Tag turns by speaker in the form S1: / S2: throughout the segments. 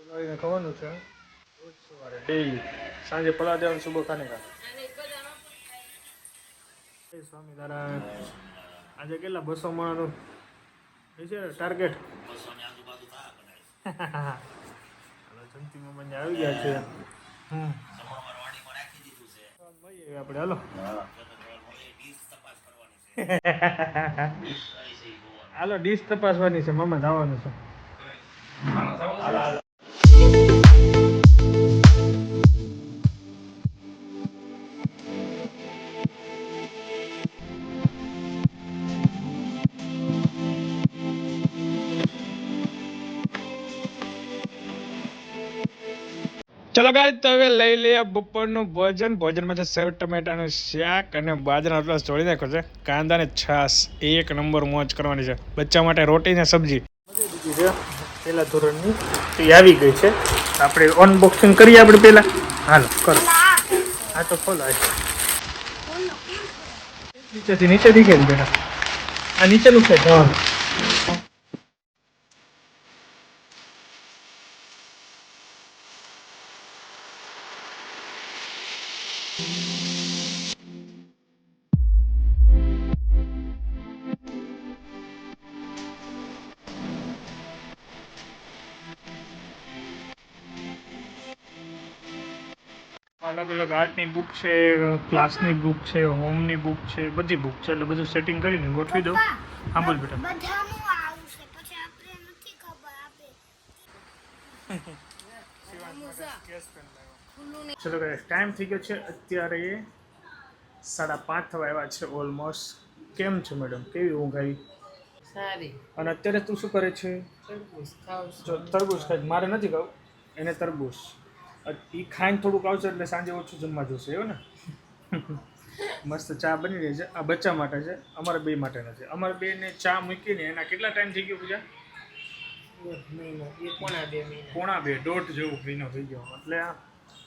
S1: ખાવાનું છે રોજ સવારે ડેલી સાંજે પલા દેવાનું સુબહ ખાને કા સ્વામિનારાયણ આજે કેટલા 200 માણસનું છે ટાર્ગેટ જંતી મામાને આવી ગયા છે આપણે હાલો હાલો ડીશ તપાસવાની છે મામા જવાનું છે ચલો ગાઈસ તો હવે લઈ લઈએ બપોરનું ભોજનમાં છે સેવ ટમેટાનું શાક અને બાજરાનો રોટલો જોડી નાખ્યો છે કાંદા ને છાશ એક નંબર મોજ કરવાની છે બચ્ચા માટે રોટી ને સબ્જી બધી દીધી છે પહેલા ધોરણની તે આવી ગઈ છે આપણે અનબોક્સિંગ કરીએ આપણે પહેલા હાલો કરો આ તો ખોલો નીચે દીખે બેટા આ નીચેનું છે અલગ અલગ આર્ટની બુક છે ક્લાસની બુક છે હોમની બુક છે બધી બુક છે એટલે બધું સેટિંગ કરીને ગોઠવી દો હા બોલ બેટા બધાનું આવશે પછી આપણે નથી ખબર આપે ચલો ગાઈસ ટાઈમ થઈ ગયો છે અત્યારે 5:30 થવા આવ્યા છે ઓલમોસ્ટ કેમ છે મેડમ કેવી ઊંઘ આવી સારી અને અત્યારે તું શું કરે છે તરબૂચ ખાય મારે નથી ખાવું એને તરબૂચ એ ખાઈને થોડુંક આવશે એટલે સાંજે ઓછું જમવા જોશે એવું ને મસ્ત ચા બની રહી છે આ બચ્ચા માટે છે અમારા બે માટે નથી અમારે બેને ચા મૂકીને એના કેટલા ટાઈમ થઈ ગયો પૂજા પોણા બે દોઢ જેવું મહિનો થઈ ગયો એટલે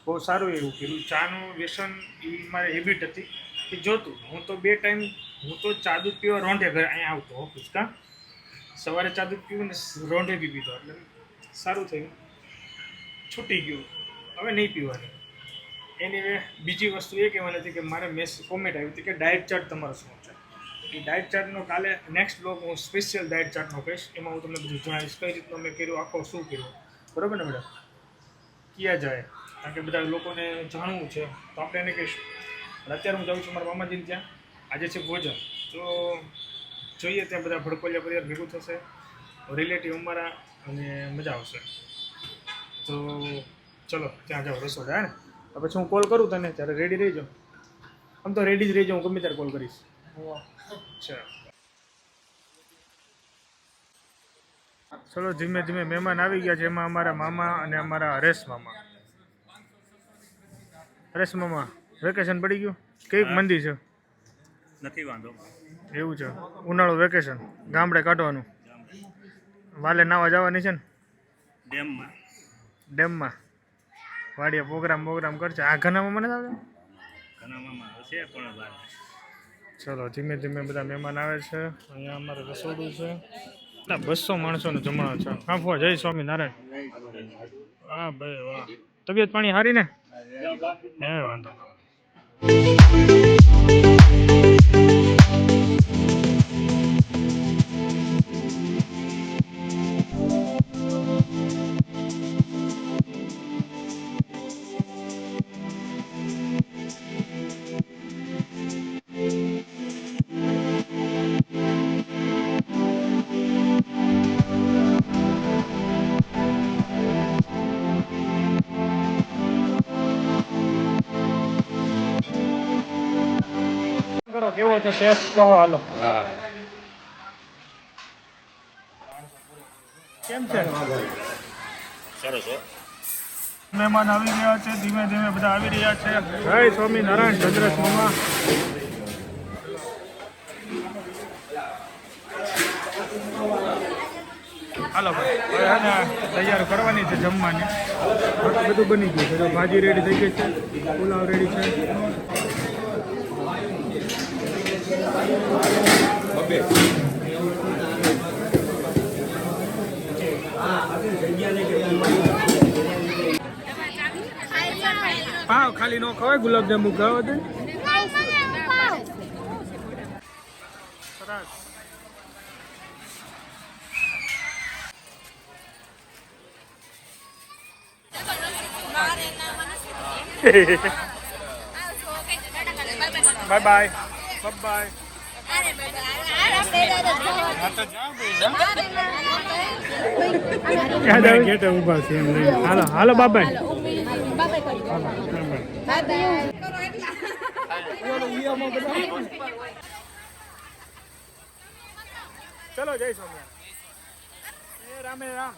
S1: બહુ સારું એવું કીધું ચાનું વ્યસન એ મારી હેબિટ હતી કે જોતું હું તો 2 ટાઈમ હું તો ચા દૂધ પીવા રોંઢે ઘરે અહીંયા આવતો ઓફિસ કા સવારે ચા દૂધ પીવું ને રોંઢે બી પીધો એટલે સારું થયું છૂટી ગયું હવે નહીં પીવાની એની બીજી વસ્તુ એ કહેવાની હતી કે મારે કોમેન્ટ આવી હતી કે ડાયટ ચાર્ટ તમારો શું છે એ ડાયટ ચાર્ટનો કાલે નેક્સ્ટ બ્લોગ હું સ્પેશિયલ ડાયટ ચાર્ટનો કહીશ એમાં હું તમને બધું જણાવીશ કઈ રીતનું મેં કર્યું આખો શું કર્યું બરાબર ને મેડમ ક્યાં જાય કારણ કે બધા લોકોને જાણવું છે તો આપણે એને કહીશું અત્યારે હું જાઉં છું મારા મામાજીને ત્યાં આજે છે ભોજન તો જોઈએ ત્યાં બધા ભડકોલિયા પરિવાર ભેગું થશે રિલેટિવ અમારા અને મજા આવશે તો ચલો ત્યાં જાઓ રસોડા હે ને પછી હું કોલ કરું તને ત્યારે રેડી રહીજો આમ તો રેડી જ રહીજો હું ગમે ત્યારે કોલ કરીશ ચલો ધીમે ધીમે મહેમાન આવી ગયા છે એમાં અમારા મામા અને અમારા હરેશ મામા વેકેશન પડી ગયું કઈક મંદી છે નથી વાંધો એવું છે ઉનાળુ વેકેશન ગામડે કાઢવાનું વાલે નાવા જવાની છે ને ડેમમાં વાડીએ પ્રોગ્રામ કરશે આ ઘનામાં મને ચલો ધીમે ધીમે બધા મહેમાન આવે છે અહીંયા અમારે રસોડું છે 200 માણસોનું જમવાનું છે હા જય સ્વામિનારાયણ હા ભાઈ વાહ તબિયત પાણી સારી ને હે વાંધો કેવો છે ટેસ્ટ કહો હાલો કેમ છે સરસ હો મહેમાન આવી ગયા છે ધીમે ધીમે બધા આવી રહ્યા છે જય સ્વામિનારાયણ ચંદ્રેશ મામા હાલો ભાઈ હવે હે ને તૈયાર કરવાની છે જમવાની બધું બની ગયું છે ભાજી રેડી થઈ ગઈ છે પુલાવ રેડી છે જગ્યા ખાલી નો ખવાય ગુલાબજાંબુ ખાવા દે સરસ બાય બાય બાય ગેટે ઉભા છે એમ લઈને હાલો હાલો બાબાઈ ચલો જય સ્વામિનારાયણ એ રામે રામ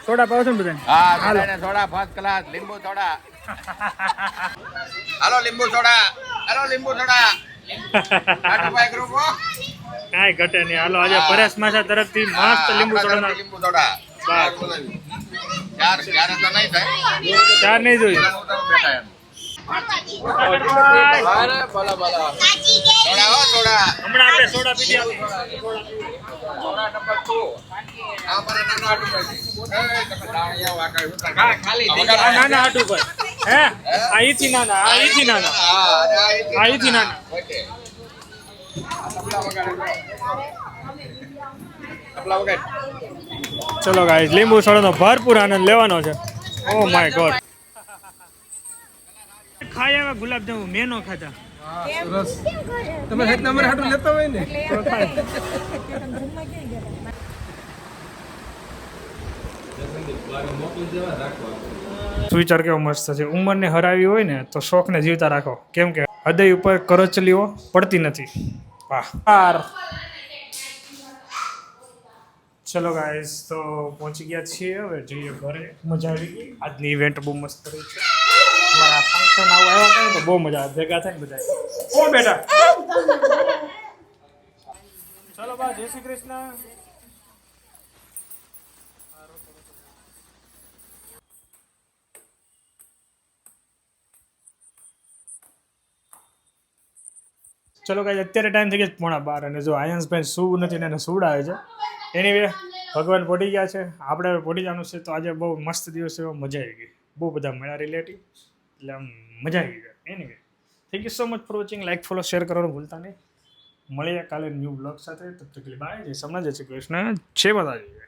S1: સોડા પાવ છો ને બધા
S2: હાલો સોડા ફર્સ્ટ ક્લાસ લીંબુ સોડા હાલો લીંબુ સોડા આટુભાઈ ગ્રુપ
S1: કાંઈ ઘટે નહીં હાલો આજે પરેશ માસા તરફથી મસ્ત લીંબુ સોડા
S2: ચાર તો નહીં થાય
S1: ચાર નહીં જોયું
S2: સોડા
S1: હમણાં આપણે સોડા પીધી નાના હાટું પર હે અહીંથી નાના અહીંથી નાના અહીંથી નાના ચલો ગાઈસ લીંબુ સોડાનો ભરપૂર આનંદ લેવાનો છે ઓ માય ગોડ ખાય એવા ગુલાબજાંબુ મેં નો ખાધા
S3: તમે એક નંબર હાટું લેતા હોય ને
S1: સુવિચાર કેવો મસ્ત છે ઉંમરને હરાવી હોય ને તો શોખને જીવતા રાખો કેમ કે હૃદય ઉપર કરચલીઓ પડતી નથી વાહ ચલો ગાઈસ તો પહોંચી ગયા છીએ હવે જઈએ ઘરે મજા આવી ગઈ આજની ઇવેન્ટ બહુ મસ્ત રહી છે અમારા ફંક્શન આવું આવ્યા કરે તો બહુ મજા આવે ભેગા થાય ને બધા ઓ બેટા ચલો બા જય શ્રી કૃષ્ણ ચલો ગાઈસ અત્યારે ટાઈમ થઈ ગયો 11:30 અને જો આયન્સભાઈ શું નથી ને એને સુવડાવે છે એનીવે ભગવાન પડી ગયા છે આપણે પડી જવાનું છે તો આજે બહુ મસ્ત દિવસ એવો મજા આવી ગઈ બહુ બધા મળ્યા રિલેટિવ એટલે આમ મજા આવી ગઈ anyway thank you so much for watching like follow share કરવાનું ભૂલતા નહીં મળીએ કાલે ન્યૂ બ્લોગ સાથે તબ તક કે લીએ બાય જય સોમનાથ જય શ્રી કૃષ્ણ જય માતાજી